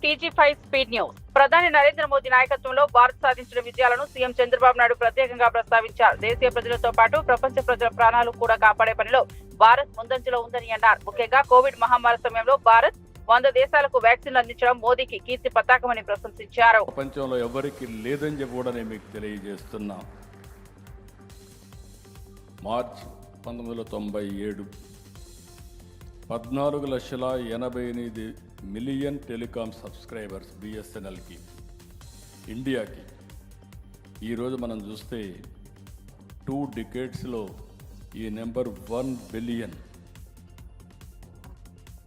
TG5 speed news. ప్రధాని నరేంద్ర మోదీ నాయకత్వంలో భారత్ సాధించిన విజయాలను సీఎం చంద్రబాబు నాయుడు ప్రత్యేకంగా ప్రస్తావించారు. దేశీయ ప్రజలతో పాటు ప్రపంచ ప్రజల ప్రాణాలు కూడా కాపాడే పనిలో భారత్ ముందంజలో ఉందని అన్నారు. ముఖ్యంగా కోవిడ్ మహమ్మారి సమయంలో భారత్ 100 దేశాలకు వ్యాక్సిన్ అందించడం మోదీకి కీర్తి పతాకమని ప్రశంసించారు. ప్రపంచంలో ఎవరికి లేదని చెప్పి కూడా నేను మీకు తెలియజేస్తున్నా. మార్చి 1997 14,88,000,000 టెలికాం సబ్స్క్రైబర్స్ BSNLకి ఇండియాకి. ఈరోజు మనం చూస్తే 2 డికేడ్స్లో ఈ నెంబర్ 1 బిలియన్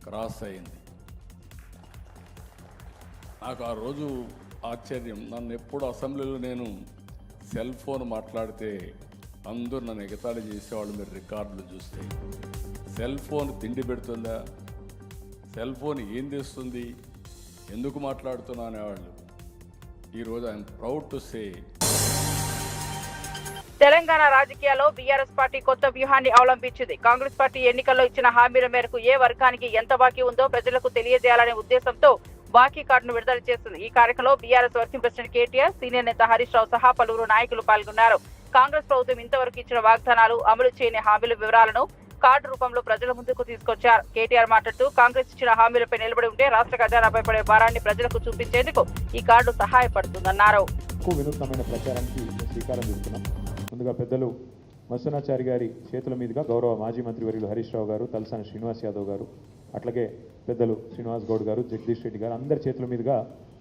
క్రాస్ అయింది. నాకు ఆ రోజు ఆశ్చర్యం. నన్ను ఎప్పుడు అసెంబ్లీలో నేను సెల్ ఫోన్ మాట్లాడితే అందరూ నన్ను ఎగతాళి చేసేవాళ్ళు. మీరు రికార్డులు చూస్తే సెల్ ఫోన్ తిండి పెడుతుందా, సెల్ ఫోన్ ఏం తెస్తుంది, ఎందుకు మాట్లాడుతున్నా అనేవాళ్ళు. ఈరోజు I'm proud to say Telangana రాజకీయాల్లో బీఆర్ఎస్ పార్టీ కొత్త వ్యూహాన్ని అవలంబించింది. కాంగ్రెస్ పార్టీ ఎన్నికల్లో ఇచ్చిన హామీల మేరకు ఏ వర్గానికి ఎంత బాకీ ఉందో ప్రజలకు తెలియజేయాలనే ఉద్దేశంతో బాకీ కార్డును విడుదల చేసింది. ఈ కార్యక్రమంలో BRS working president KTR, senior నేత హరీష్ రావు సహా పలువురు నాయకులు పాల్గొన్నారు. కాంగ్రెస్ ప్రభుత్వం ఇంతవరకు ఇచ్చిన వాగ్దానాలు, అమలు చేయని హామీల వివరాలను కార్డు రూపంలో ప్రజల ముందుకు తీసుకొచ్చారు. కేటీఆర్ మాట్లాడుతూ కాంగ్రెస్ ఇచ్చిన హామీలపై నిలబడి ఉంటే రాష్ట్ర ఖజానాపై పడే భారాన్ని ప్రజలకు చూపించేందుకు ఈ కార్డు సహాయపడుతుందన్నారు. వినూత్నమైన ప్రచారానికి శ్రీకారం చుడుతున్నాం. ముందుగా పెద్దలు మత్స్యనాచారి గారి చేతుల మీదుగా గౌరవ మాజీ మంత్రి వర్యులు హరీష్ రావు గారు, తలసాని శ్రీనివాస్ యాదవ్ గారు, అట్లాగే పెద్దలు శ్రీనివాస్ గౌడ్ గారు, జగదీష్ రెడ్డి గారు అందరి చేతుల మీదుగా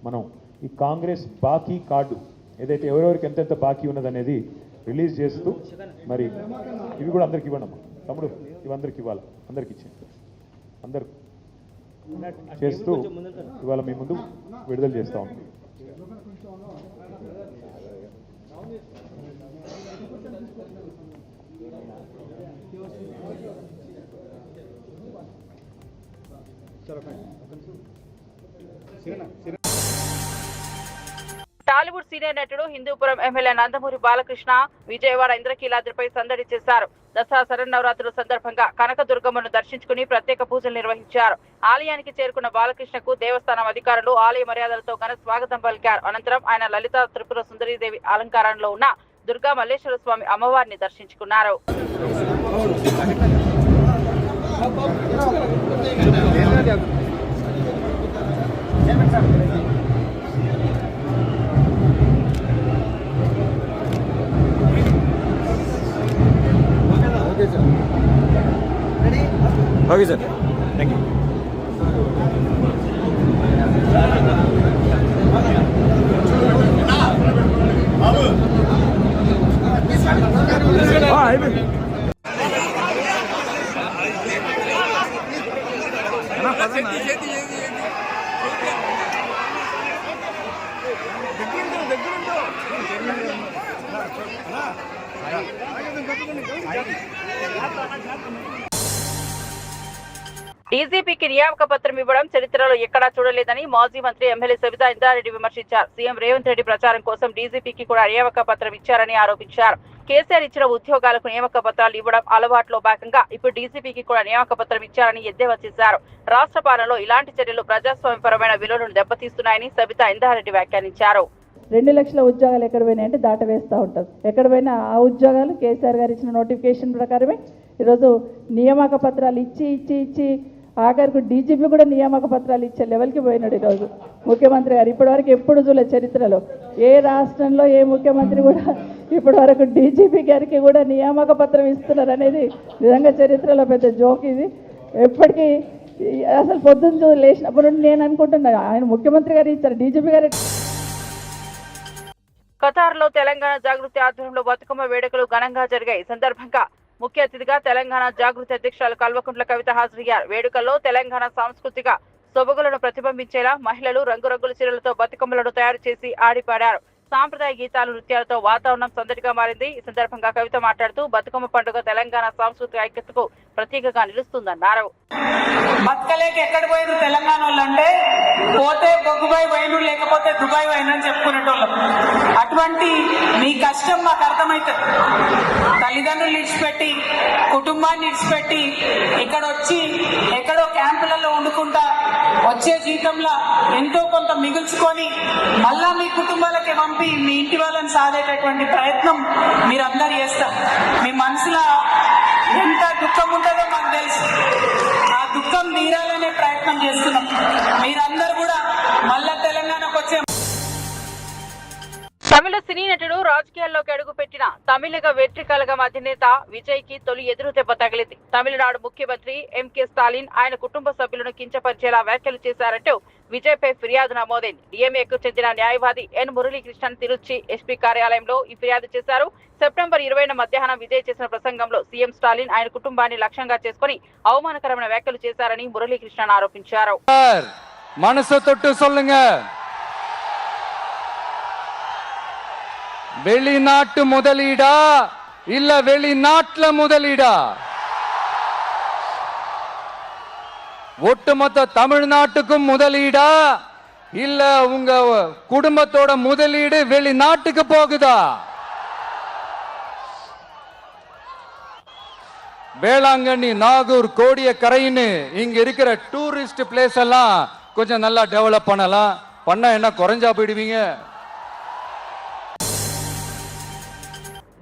మనం ఈ కాంగ్రెస్ బాకీ కార్డు ఏదైతే ఎవరెవరికి ఎంతెంత బాకీ ఉన్నదనేది రిలీజ్ చేస్తూ, మరి ఇవి కూడా అందరికి ఇవ్వండి అమ్మా తమ్ముడు, ఇవి అందరికి ఇవ్వాలి, అందరికి ఇచ్చింది అందరు చేస్తూ ఇవాళ మీ ముందు విడుదల చేస్తూ ఉన్నాం. టాలీవుడ్ సీనియర్ నటుడు, హిందూపురం ఎమ్మెల్యే నందమూరి బాలకృష్ణ విజయవాడ ఇంద్రకీలాద్రిపై సందడి చేశారు. దసరా శరన్నవరాత్రుల సందర్భంగా కనకదుర్గమ్మను దర్శించుకుని ప్రత్యేక పూజలు నిర్వహించారు. ఆలయానికి చేరుకున్న బాలకృష్ణకు దేవస్థానం అధికారులు ఆలయ మర్యాదలతో ఘన స్వాగతం పలికారు. అనంతరం ఆయన లలిత త్రిపుర సుందరీదేవి అలంకారంలో ఉన్న దుర్గా మల్లేశ్వర స్వామి అమ్మవారిని దర్శించుకున్నారు. Okay sir, thank you. డీజీపీకి నియామక పత్రం ఇవ్వడం చరిత్రలో ఎక్కడా చూడలేదని మాజీ మంత్రి ఎమ్మెల్యే సబితా ఇంద్రారెడ్డి విమర్శించారు. సీఎం రేవంత్ రెడ్డి ప్రచారం కోసం డీజీపీకి కూడా నియామక పత్రం ఇచ్చారని ఆరోపించారు. కేసీఆర్ ఇచ్చిన ఉద్యోగాలకు నియామక పత్రాలు ఇవ్వడం అలవాట్లో భాగంగా ఇప్పుడు డీజీపీకి కూడా నియామక పత్రం ఇచ్చారని ఎద్దేవా చేశారు. రాష్ట్ర పాలనలో ఇలాంటి చర్యలు ప్రజాస్వామ్యపరమైన విలువలను దెబ్బతీస్తున్నాయని సబితా ఇంద్రారెడ్డి వ్యాఖ్యానించారు. 2 లక్షల ఉద్యోగాలు ఎక్కడ పోయినాయంటే దాట వేస్తూ ఉంటారు. ఎక్కడ పోయినా ఆ ఉద్యోగాలు కేసీఆర్ గారు ఇచ్చిన నోటిఫికేషన్ ప్రకారమే ఈరోజు నియామక పత్రాలు ఇచ్చి ఆఖరికి డీజీపీ కూడా నియామక పత్రాలు ఇచ్చే లెవెల్కి పోయినాడు ఈరోజు ముఖ్యమంత్రి గారు. ఇప్పటివరకు ఎప్పుడు చూడలేదు చరిత్రలో, ఏ రాష్ట్రంలో ఏ ముఖ్యమంత్రి కూడా ఇప్పటివరకు డీజీపీ గారికి కూడా నియామక పత్రం ఇస్తున్నారు అనేది నిజంగా చరిత్రలో పెద్ద జోక్ ఇది. ఎప్పటికీ అసలు పొద్దున్న లేచినప్పుడు నేను అనుకుంటున్నాను ఆయన ముఖ్యమంత్రి గారు ఇచ్చారు, డీజీపీ గారు. ఖతార్లో తెలంగాణ జాగృతి ఆధ్వర్యంలో బతుకమ్మ వేడుకలు ఘనంగా జరిగాయి. సందర్భంగా ముఖ్య అతిథిగా తెలంగాణ జాగృతి అధ్యక్షురాలు కల్వకుంట్ల కవిత హాజరయ్యారు. వేడుకల్లో తెలంగాణ సాంస్కృతిక సొబగులను ప్రతిబింబించేలా మహిళలు రంగురంగుల చీరలతో బతుకమ్మలను తయారు చేసి ఆడిపాడారు. సాంప్రదాయ గీతాలు, నృత్యాలతో వాతావరణం సందడిగా మారింది. ఈ సందర్భంగా కవిత మాట్లాడుతూ బతుకమ్మ పండుగ తెలంగాణ సాంస్కృతిక ఐక్యతకు ప్రతీకగా నిలుస్తుందన్నారు. బతకలేక ఎక్కడ పోయిన తెలంగాణ వాళ్ళు అంటే పోతే బొగ్గుబాయి పోయిన లేకపోతే దుబాయ్ పోయిన అని చెప్పుకునేటోళ్ళం. అటువంటి మీ కష్టం మాకు అర్థమవుతుంది. తల్లిదండ్రులు విడిచిపెట్టి, కుటుంబాన్ని విడిచిపెట్టి ఇక్కడ వచ్చి ఎక్కడో క్యాంపులలో వండుకుంటా వచ్చే జీతంలో ఎంతో కొంత మిగుల్చుకొని మళ్ళా మీ కుటుంబాలకి పంపి మీ ఇంటి వాళ్ళని సాధేటటువంటి ప్రయత్నం మీరందరూ చేస్తారు. మీ మనసులో ఎంత దుఃఖం ఉంటుందో మాకు తెలుసు. ఆ దుఃఖం తీరాలనే ప్రయత్నం చేస్తున్నాం. మీరందరూ కూడా మళ్ళా తెలంగాణకు వచ్చే తమిళ సినీ నటుడు రాజకీయాల్లోకి అడుగుపెట్టిన తమిళగ వెట్రి కళగం అధినేత విజయ్ కి తొలి ఎదురు దెబ్బ తగిలింది. తమిళనాడు ముఖ్యమంత్రి ఎంకే స్టాలిన్ ఆయన కుటుంబ సభ్యులను కించపరిచేలా వ్యాఖ్యలు చేశారంటూ విజయ్ పై ఫిర్యాదు నమోదైంది. డిఎంఏకు చెందిన న్యాయవాది ఎన్ మురళీకృష్ణన్ తిరుచి ఎస్పీ కార్యాలయంలో ఈ ఫిర్యాదు చేశారు. సెప్టెంబర్ 20న మధ్యాహ్నం విజయ్ చేసిన ప్రసంగంలో సీఎం స్టాలిన్ ఆయన కుటుంబాన్ని లక్ష్యంగా చేసుకుని అవమానకరమైన వ్యాఖ్యలు చేశారని మురళీకృష్ణన్ ఆరోపించారు. మనసు తొట్టు சொல்லுங்க, வெளிநாட்டு முதலீடா இல்ல வெளிநாட்டுல முதலீடா? ஒட்டுமொத்த தமிழ்நாட்டுக்கும் முதலீடா இல்ல உங்க குடும்பத்தோட முதலீடு வெளிநாட்டுக்கு போகுதா? வேளாங்கண்ணி, நாகூர், கோடியக்கரைன்னு இங்க இருக்கிற டூரிஸ்ட் பிளேஸ் எல்லாம் கொஞ்சம் நல்லா டெவலப் பண்ணலாம். பண்ணா என்ன குறைஞ்சா போயிடுவீங்க?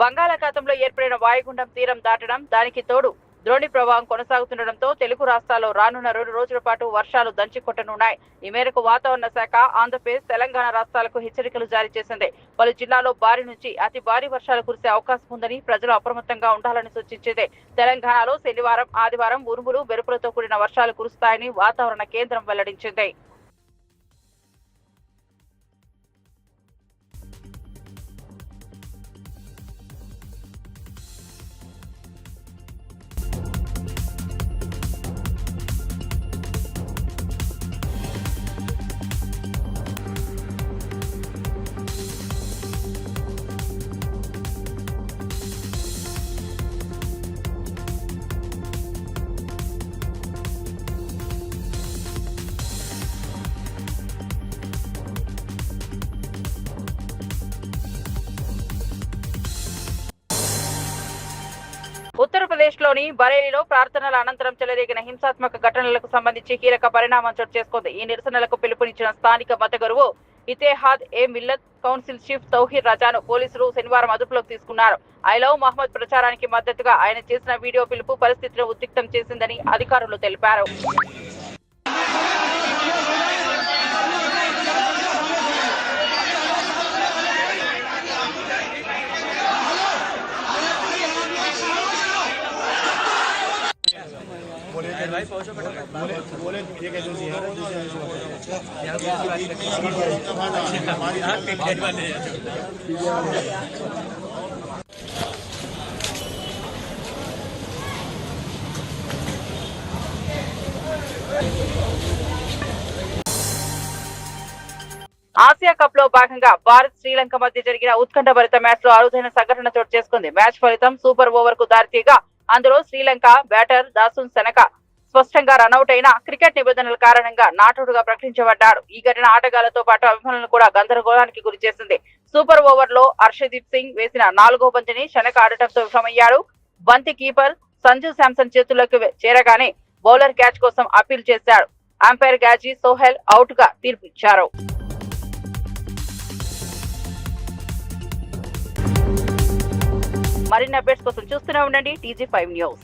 బంగాళాఖాతంలో ఏర్పడిన వాయుగుండం తీరం దాటడం, దానికి తోడు ద్రోణి ప్రభావం కొనసాగుతుండటంతో తెలుగు రాష్ట్రాల్లో రానున్న 2 రోజుల పాటు వర్షాలు దంచికొట్టనున్నాయి. ఈ మేరకు వాతావరణ శాఖ ఆంధ్రప్రదేశ్, తెలంగాణ రాష్ట్రాలకు హెచ్చరికలు జారీ చేసింది. పలు జిల్లాల్లో భారీ నుంచి అతి భారీ వర్షాలు కురిసే అవకాశం ఉందని ప్రజలు అప్రమత్తంగా ఉండాలని సూచించింది. తెలంగాణలో శనివారం, ఆదివారం ఉరుములు, మెరుపులతో కూడిన వర్షాలు కురుస్తాయని వాతావరణ కేంద్రం వెల్లడించింది. ఉత్తరప్రదేశ్లోని బరేలీలో ప్రార్థనల అనంతరం చెలరేగిన హింసాత్మక ఘటనలకు సంబంధించి కీలక పరిణామం చోటు చేసుకుంది. ఈ నిరసనలకు పిలుపునిచ్చిన స్థానిక మత గురువు ఇతేహాద్ ఏ మిల్లత్ కౌన్సిల్ చీఫ్ తౌహీర్ రజాను పోలీసులు శనివారం అదుపులోకి తీసుకున్నారు. ఐ లవ్ మహమ్మద్ ప్రచారానికి మద్దతుగా ఆయన చేసిన వీడియో పిలుపు పరిస్థితిని ఉద్రిక్తం చేసిందని అధికారులు తెలిపారు. ఆసియా కప్ లో భాగంగా భారత్, శ్రీలంక మధ్య జరిగిన ఉత్కంఠభరిత మ్యాచ్ లో అరుదైన సంఘటన చోటు చేసుకుంది. మ్యాచ్ ఫలితం సూపర్ ఓవర్ కు దారితీయగా అందులో శ్రీలంక బ్యాటర్ దాసున్ సెనక స్పష్టంగా రనౌట్ అయిన క్రికెట్ నిబంధనల కారణంగా నాటౌట్గా ప్రకటించబడ్డాడు. ఈ ఘటన ఆటగాళ్లతో పాటు అభిమానులను కూడా గందరగోళానికి గురి చేసింది. సూపర్ ఓవర్ లో హర్షదీప్ సింగ్ వేసిన 4వ బంతిని శనక ఆడటంతో విఫలమయ్యాడు. బంతి కీపర్ సంజు శాంసన్ చేతుల్లోకి చేరగానే బౌలర్ క్యాచ్ కోసం అప్పీల్ చేశాడు. అంపైర్ గాజీ సోహెల్ అవుట్ గా తీర్పు ఇచ్చారు. మరిన్ని అప్డేట్స్ కోసం చూస్తూనే ఉండండి TG5 న్యూస్.